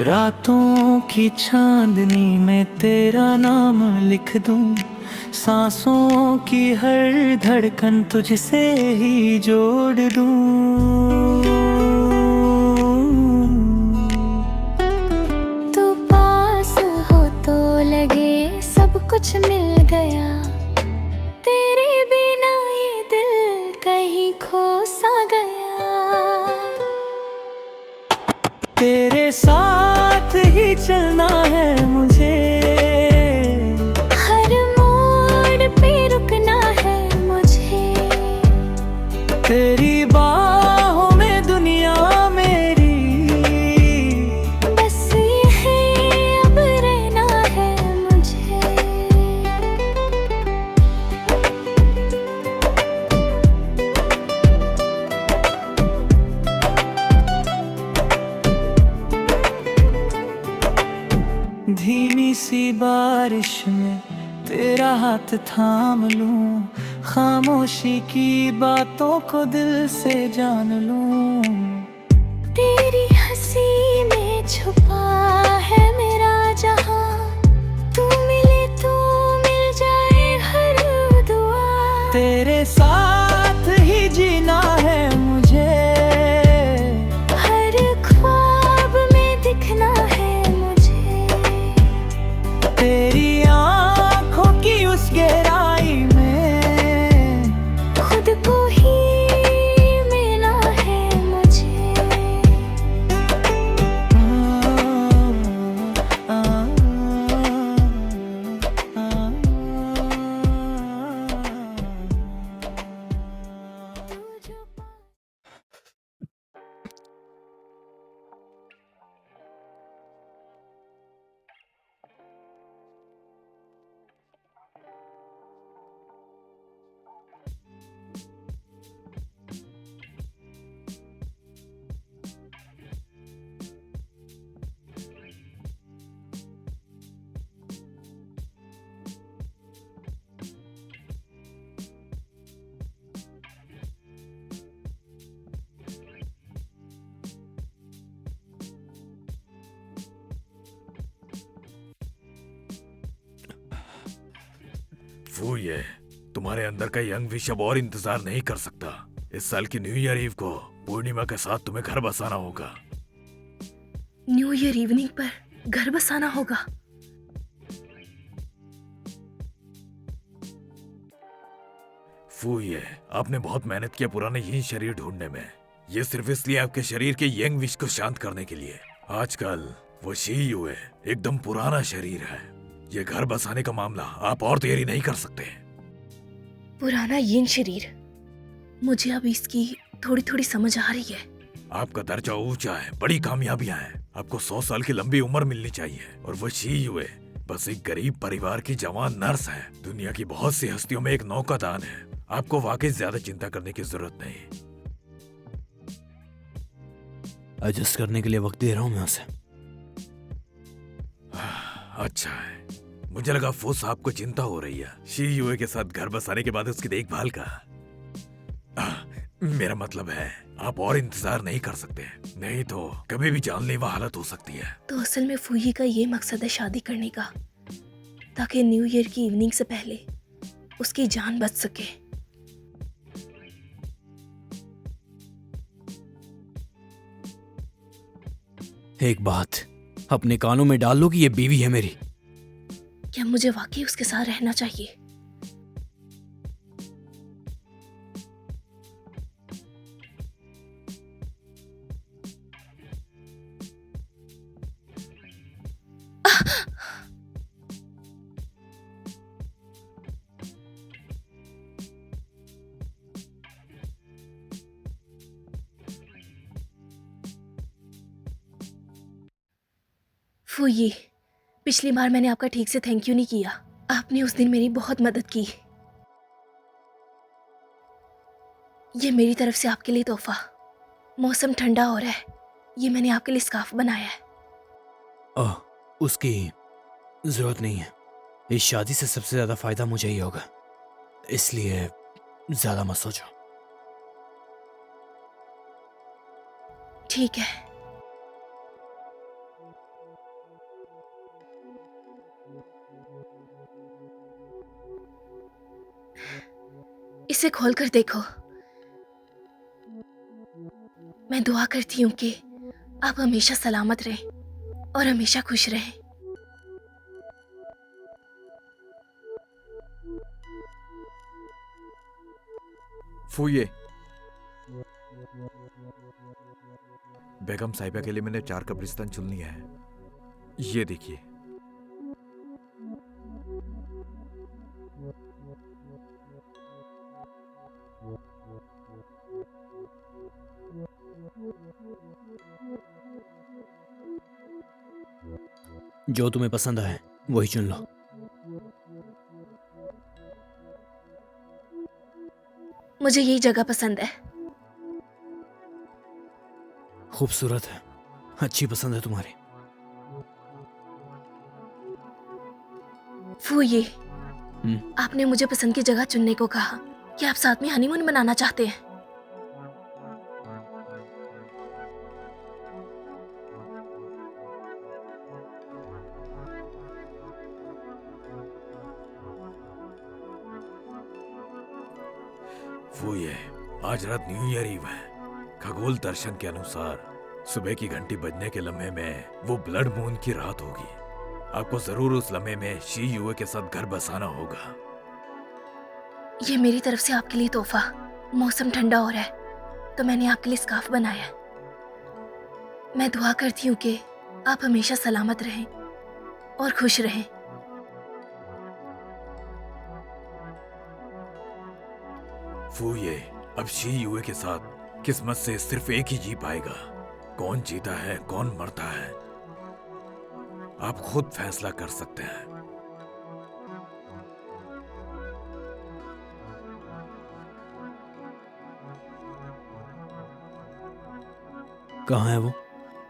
रातों की चांदनी में तेरा नाम लिख दूं, सांसों की हर धड़कन तुझसे ही जोड़ दूं। तू पास हो तो लगे सब कुछ मिल गया, तेरे बिना ये दिल कहीं खो सा गया। तेरे साथ ही चलना है मुझे, हर मोड़ पे रुकना है मुझे। तेरी बाहों में दुनिया मेरी, बस यही अब रहना है मुझे। धीमी सी बारिश में तेरा हाथ थाम लूं, खामोशी की बातों को दिल से जान लूं। तेरी हंसी में छुपा है मेरा जहां, तू मिले तो मिल जाए हर दुआ। तेरे साथ ही जीना है मुझे, हर ख्वाब में दिखना है मुझे। तेरी आंखों की उस गहराई में खुद को ही मिलना है मुझे। फू, ये तुम्हारे अंदर का यंग विश अब और इंतजार नहीं कर सकता। इस साल की न्यू ईयर ईव को पूर्णिमा के साथ तुम्हें घर बसाना होगा। न्यू ईयर इवनिंग पर घर बसाना होगा? फू, ये आपने बहुत मेहनत किया पुराने यही शरीर ढूंढने में। ये सिर्फ इसलिए आपके शरीर के यंग विश को शांत करने के लिए। आजकल वो शी युए एकदम पुराना शरीर है। ये घर बसाने का मामला आप और देरी नहीं कर सकते। पुराना यिन शरीर, मुझे अब इसकी थोड़ी थोड़ी समझ आ रही है। आपका दर्जा ऊंचा है, बड़ी कामयाबियां हैं। आपको 100 साल की लंबी उम्र मिलनी चाहिए। और वो शी युए बस एक गरीब परिवार की जवान नर्स है। दुनिया की बहुत सी हस्तियों में एक नौकादान है। आपको वाकई ज्यादा चिंता करने की जरूरत नहीं। एडजस्ट करने के लिए वक्त दे रहा हूँ मैं उसे। अच्छा है, मुझे लगा फू साहब को चिंता हो रही है शी युए के साथ घर बसाने के बाद उसकी देखभाल का। मेरा मतलब है आप और इंतजार नहीं कर सकते, नहीं तो कभी भी जानलेवा हालत हो सकती है। तो असल में फूही का ये मकसद है शादी करने का, ताकि न्यू ईयर की इवनिंग से पहले उसकी जान बच सके। एक बात अपने कानों में डाल लो कि ये बीवी है मेरी। क्या मुझे वाकई उसके साथ रहना चाहिए? फूई, पिछली बार मैंने आपका ठीक से थैंक यू नहीं किया। आपने उस दिन मेरी बहुत मदद की। ये मेरी तरफ से आपके लिए तोहफा। मौसम ठंडा हो रहा है, ये मैंने आपके लिए स्कार्फ बनाया है। उसकी जरूरत नहीं है। इस शादी से सबसे ज्यादा फायदा मुझे ही होगा, इसलिए ज्यादा मत सोचो। ठीक है। इसे खोल कर देखो। मैं दुआ करती हूँ कि आप हमेशा सलामत रहें और हमेशा खुश रहें। फूये, बेगम साहिबा के लिए मैंने 4 कब्रिस्तान चुन लिया है। ये देखिए। जो तुम्हें पसंद आए वही चुन लो। मुझे यही जगह पसंद है। खूबसूरत है, अच्छी पसंद है तुम्हारी। फूये, आपने मुझे पसंद की जगह चुनने को कहा। क्या आप साथ में हनीमून मनाना चाहते हैं? फूये, आज रात न्यू ईयर ईव है। खगोल दर्शन के अनुसार सुबह की घंटी बजने के लम्हे में वो ब्लड मून की रात होगी। आपको जरूर उस लम्हे में शी युए के साथ घर बसाना होगा। ये मेरी तरफ से आपके लिए तोहफा। मौसम ठंडा हो रहा है तो मैंने आपके लिए स्कार्फ बनाया है। मैं दुआ करती हूँ कि आप हमेशा सलामत रहें और खुश रहें। फूये, अब शी युए के साथ किस्मत से सिर्फ एक ही जी पाएगा। कौन जीता है, कौन मरता है, आप खुद फैसला कर सकते हैं। कहाँ है वो?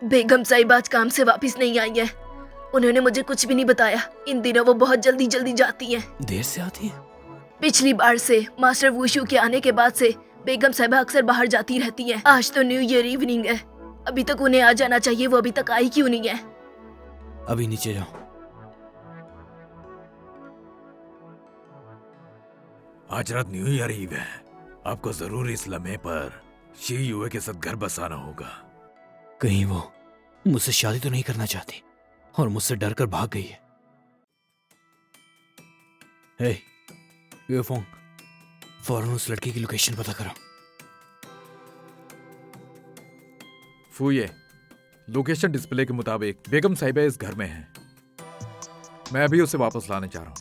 बेगम साहिबा आज काम से वापस नहीं आई है। उन्होंने मुझे कुछ भी नहीं बताया। इन दिनों वो बहुत जल्दी जल्दी जाती हैं। देर से आती है? पिछली बार से मास्टर वुशु के आने के बाद से बेगम साहिबा अक्सर बाहर जाती रहती हैं। आज तो न्यू ईयर इवनिंग है, अभी तक उन्हें आ जाना चाहिए। वो अभी तक आई क्यों नहीं है? अभी नीचे जाओ। आज रात न्यू ईयर ईव है। आपको जरूर इस लम्हे पर शी युए के साथ घर बसाना होगा। कहीं वो मुझसे शादी तो नहीं करना चाहती और मुझसे डर कर भाग गई है। हे, ये फोन, फौरन उस लड़की की लोकेशन पता करो। फूये, लोकेशन डिस्प्ले के मुताबिक बेगम साहिबा इस घर में है। मैं अभी उसे वापस लाने जा रहा हूँ।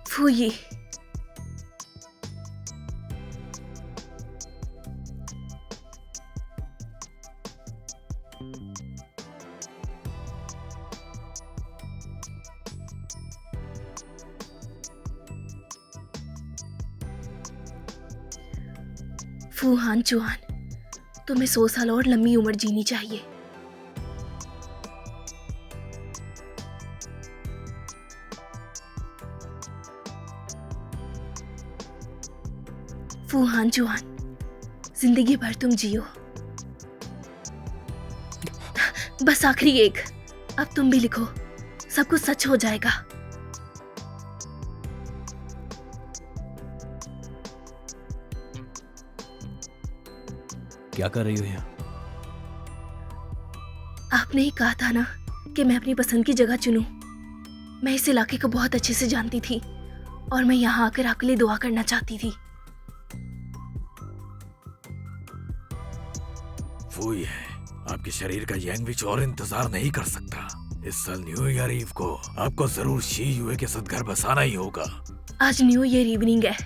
फूये, फूहान चुहान, तुम्हें 100 साल और लंबी उम्र जीनी चाहिए। फूहान चुहान, जिंदगी भर तुम जियो। बस आखिरी एक, अब तुम भी लिखो, सब कुछ सच हो जाएगा। क्या कर रही हो यहाँ? आपने ही कहा था ना कि मैं अपनी पसंद की जगह चुनूं। मैं इस इलाके को बहुत अच्छे से जानती थी और मैं यहाँ आकर आपके लिए दुआ करना चाहती थी। फूये, आपके शरीर का यंग विच और इंतजार नहीं कर सकता। इस साल न्यू ईयर ईव को आपको जरूर शी युए के साथ घर बसाना ही होगा। आज न्यू ईयर इवनिंग है।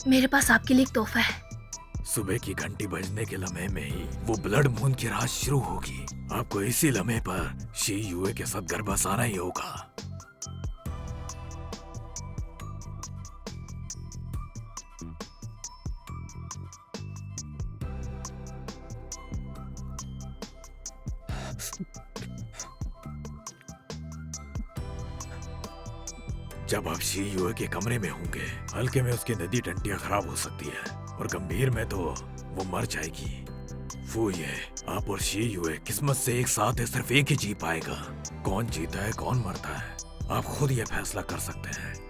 मेरे पास आपके लिए एक तोहफा है। सुबह की घंटी बजने के लम्हे में ही वो ब्लड मून की रात शुरू होगी। आपको इसी लम्हे पर शी युए के साथ घर बसाना ही होगा। जब आप शी युए के कमरे में होंगे, हल्के में उसकी नदी टंटियां खराब हो सकती है और गंभीर में तो वो मर जाएगी। फू ये, आप और शी युए किस्मत से एक साथ है, सिर्फ एक ही जी पाएगा। कौन जीता है कौन मरता है, आप खुद ये फैसला कर सकते हैं।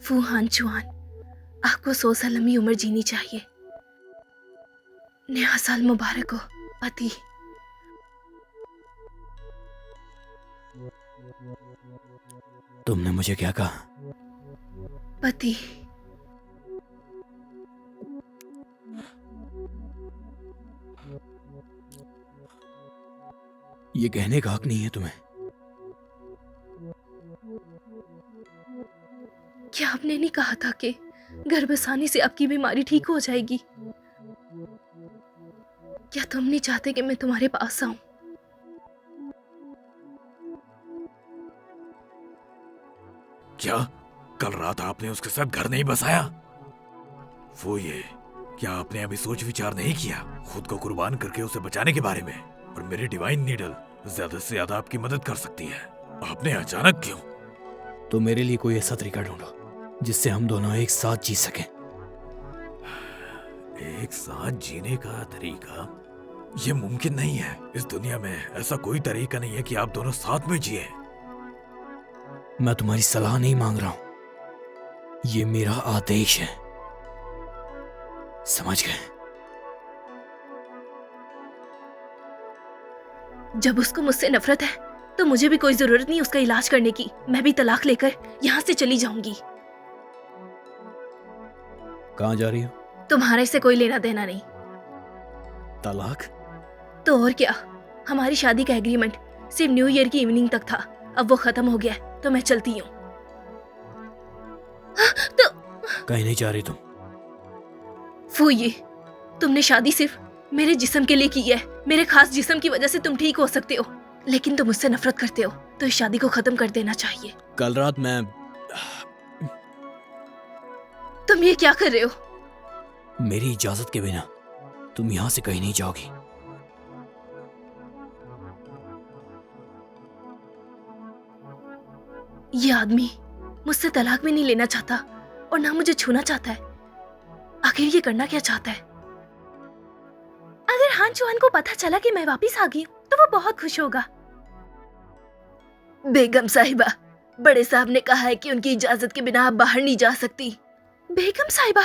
फू हानचुआन, आपको 100 साल लंबी उम्र जीनी चाहिए। नया साल मुबारक हो पति। तुमने मुझे क्या कहा? पति। ये कहने का हक नहीं है तुम्हें। क्या आपने नहीं कहा था कि गर्भासानी से आपकी बीमारी ठीक हो जाएगी? क्या तुम नहीं चाहते कि मैं तुम्हारे पास आऊं? क्या कल रात आपने उसके साथ घर नहीं बसाया? वो ये, क्या आपने अभी सोच विचार नहीं किया खुद को कुर्बान करके उसे बचाने के बारे में? और मेरी डिवाइन नीडल ज्यादा से ज्यादा आपकी मदद कर सकती है। आपने अचानक क्यों? तो मेरे लिए कोई ऐसा तरीका ढूंढो जिससे हम दोनों एक साथ जी सकें। एक साथ जीने का तरीका? ये मुमकिन नहीं है। इस दुनिया में ऐसा कोई तरीका नहीं है कि आप दोनों साथ में जिए। मैं तुम्हारी सलाह नहीं मांग रहा हूं, ये मेरा आदेश है, समझ गए? जब उसको मुझसे नफरत है तो मुझे भी कोई जरूरत नहीं उसका इलाज करने की। मैं भी तलाक लेकर यहाँ से चली जाऊंगी। कहाँ जा रही हो? तुम्हारा इससे कोई लेना देना नहीं। तलाक? तो और क्या, हमारी शादी का एग्रीमेंट सिर्फ न्यू ईयर की इवनिंग तक था, अब वो खत्म हो गया तो मैं चलती हूँ। तो कहीं नहीं जा रही तुम? फू ये, तुमने शादी सिर्फ मेरे जिस्म के लिए की है। मेरे खास जिस्म की वजह से तुम ठीक हो सकते हो, लेकिन तुम मुझसे नफरत करते हो तो इस शादी को खत्म कर देना चाहिए। कल रात मैं... तुम ये क्या कर रहे हो? मेरी इजाजत के बिना तुम यहाँ से कहीं नहीं जाओगी। ये आदमी मुझसे तलाक भी नहीं लेना चाहता और ना मुझे छूना चाहता है। आखिर ये करना क्या चाहता है? अगर हानचुआन को पता चला कि मैं वापस आ गई हूँ तो वो बहुत खुश होगा। बेगम साहिबा, बड़े साहब ने कहा है कि उनकी इजाजत के बिना आप बाहर नहीं जा सकती। बेगम साहिबा।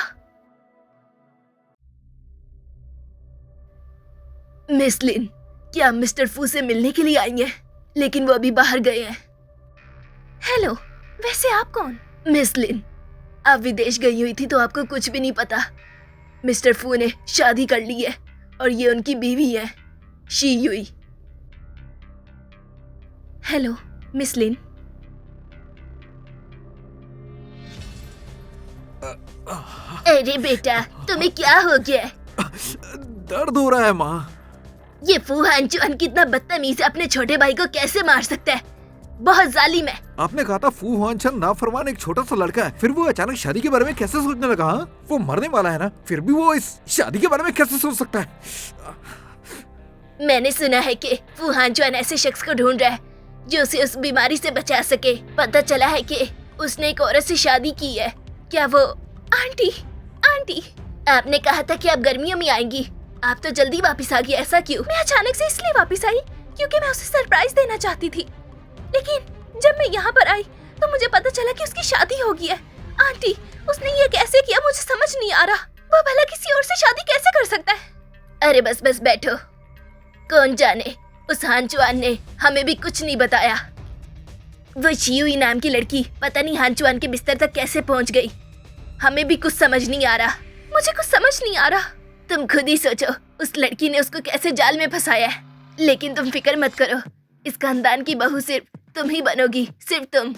मिस लिन, क्या मिस्टर फू से मिलने के लिए आई हैं? लेकिन वो अभी बाहर गए हैं। हेलो, वैसे आप कौन? मिस लिन, आप विदेश गई हुई थी तो आपको कुछ भी नहीं पता। मिस्टर फू ने शादी कर ली है और ये उनकी बीवी है, शी युई। हेलो मिस लिन। अरे बेटा, तुम्हें क्या हो गया? दर्द हो रहा है माँ। ये फू हानचुआन कितना बदतमीज है, अपने छोटे भाई को कैसे मार सकता है? बहुत जालिम है। आपने कहा था फू हुआनचंद नाफरमान एक छोटा सा लड़का है, फिर वो अचानक शादी के बारे में कैसे सोचने लगा? हाँ? वो मरने वाला है ना, फिर भी वो इस शादी के बारे में कैसे सोच सकता है? मैंने सुना है कि फू हानचुआन ऐसे शख्स को ढूंढ रहा है जो उसे उस बीमारी से बचा सके। पता चला है कि उसने एक औरत से शादी की है। क्या वो आंटी? आंटी, आपने कहा था कि आप गर्मियों में आएंगी, आप तो जल्दी वापस आ गई, ऐसा क्यों? मैं अचानक से इसलिए वापस आई क्योंकि मैं उसे सरप्राइज देना चाहती थी, लेकिन जब मैं यहाँ पर आई तो मुझे पता चला कि उसकी शादी हो गई है। आंटी, उसने ये कैसे किया मुझे समझ नहीं आ रहा। वो भला किसी और से शादी कैसे कर सकता है? अरे बस बस बैठो, कौन जाने उस हानचुआन ने हमें भी कुछ नहीं बताया। वो शियुई नाम की लड़की पता नहीं हानचुआन के बिस्तर तक कैसे पहुंच गई, हमें भी कुछ समझ नहीं आ रहा। मुझे कुछ समझ नहीं आ रहा। तुम खुद ही सोचो उस लड़की ने उसको कैसे जाल में फंसाया है। लेकिन तुम फिक्र मत करो, इस खानदान की बहू सिर्फ तुम ही बनोगी, सिर्फ तुम।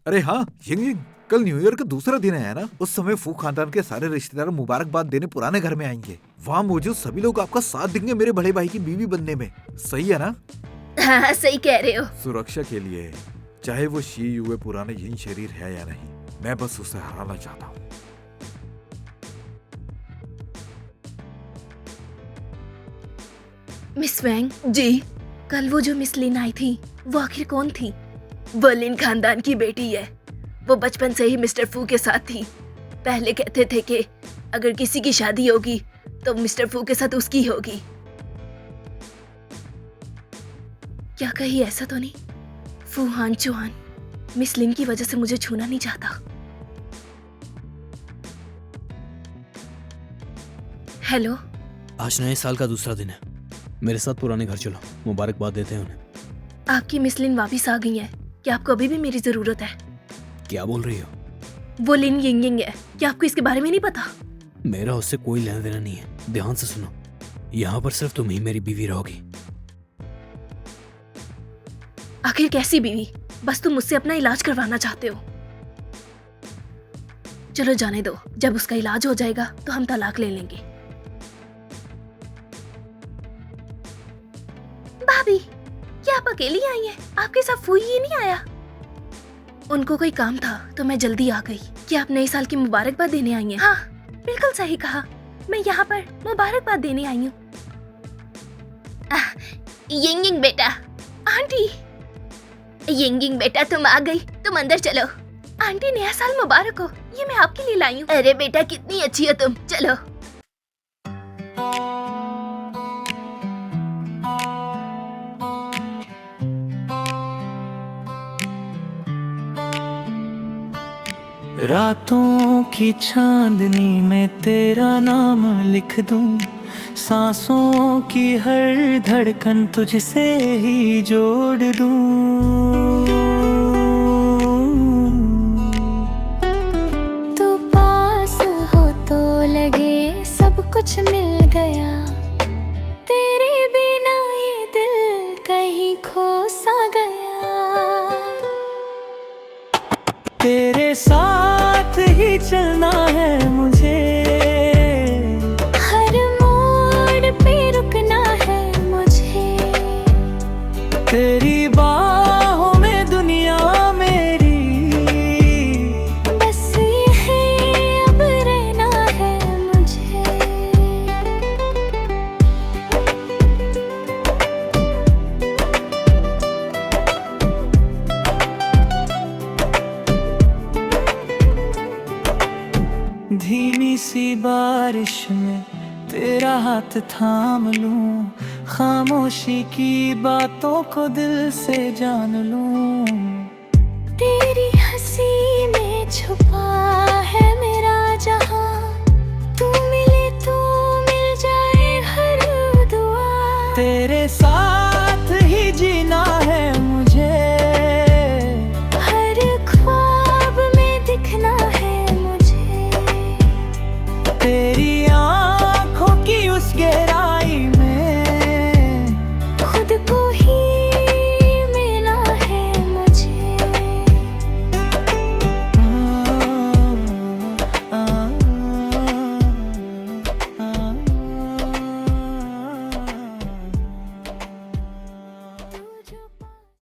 अरे हाँ यिंग, कल न्यू ईयर का दूसरा दिन है ना, उस समय फू खानदान के सारे रिश्तेदार मुबारकबाद देने पुराने घर में आएंगे। वहाँ मौजूद सभी लोग आपका साथ देंगे मेरे बड़े भाई की बीवी बनने में। सही है ना? हाँ सही कह रहे हो। सुरक्षा के लिए, चाहे वो शी युए पुराने यिन शरीर है या नहीं, मैं बस उसे हराना चाहता हूँ। मिस वैंग जी, कल वो जो मिस लिन आई थी वो आखिर कौन थी? वो लिन खानदान की बेटी है। वो बचपन से ही मिस्टर फू के साथ थी। पहले कहते थे कि अगर किसी की शादी होगी तो मिस्टर फू के साथ उसकी होगी। क्या कहीं ऐसा तो नहीं? फू हानचुआन मिस लिन की वजह से मुझे छूना नहीं चाहता। हेलो, आज नए साल का दूसरा दिन है, मेरे साथ पुराने घर चलो, मुबारकबाद देते हैं उन्हें। आपकी मिस लिन वापिस आ गई है। क्या आपको अभी भी मेरी जरूरत है? क्या बोल रही हो? वो लिन यिंग है, क्या आपको इसके बारे में नहीं पता? मेरा उससे कोई लेना देना नहीं है, ध्यान से सुनो। यहाँ पर सिर्फ तुम ही मेरी बीवी रहोगी। आखिर कैसी बीवी? बस तुम मुझसे अपना इलाज करवाना चाहते हो। चलो जाने दो, जब उसका इलाज हो जाएगा तो हम तलाक ले लेंगे। भाभी, क्या आप अकेली आई हैं? आपके साथ फूई ही नहीं आया? उनको कोई काम था तो मैं जल्दी आ गई। क्या आप नए साल की मुबारकबाद देने आई हैं? हाँ, बिल्कुल सही कहा, मैं यहाँ पर मुबारकबाद देने आई हूँ। यिंग बेटा। आंटी, यिंग बेटा तुम आ गई, तुम अंदर चलो। आंटी नया साल मुबारक हो, ये मैं आपके लिए लाई हूँ। अरे बेटा कितनी अच्छी हो तुम, चलो। रातों की चांदनी में तेरा नाम लिख दूं, सांसों की हर धड़कन तुझसे ही जोड़ दूं। तू पास हो तो लगे सब कुछ मिल गया, तेरे बिना ये दिल कहीं खो सा गया। तेरे साथ ही चलना है मुझे, हर मोड़ पे रुकना है मुझे, तेरी बाहों में दुनिया मेरी, बस यही अब रहना है मुझे। धीमी सी बारिश में तेरा हाथ थाम लूं, खामोशी की बातों को दिल से जान लूं। तेरी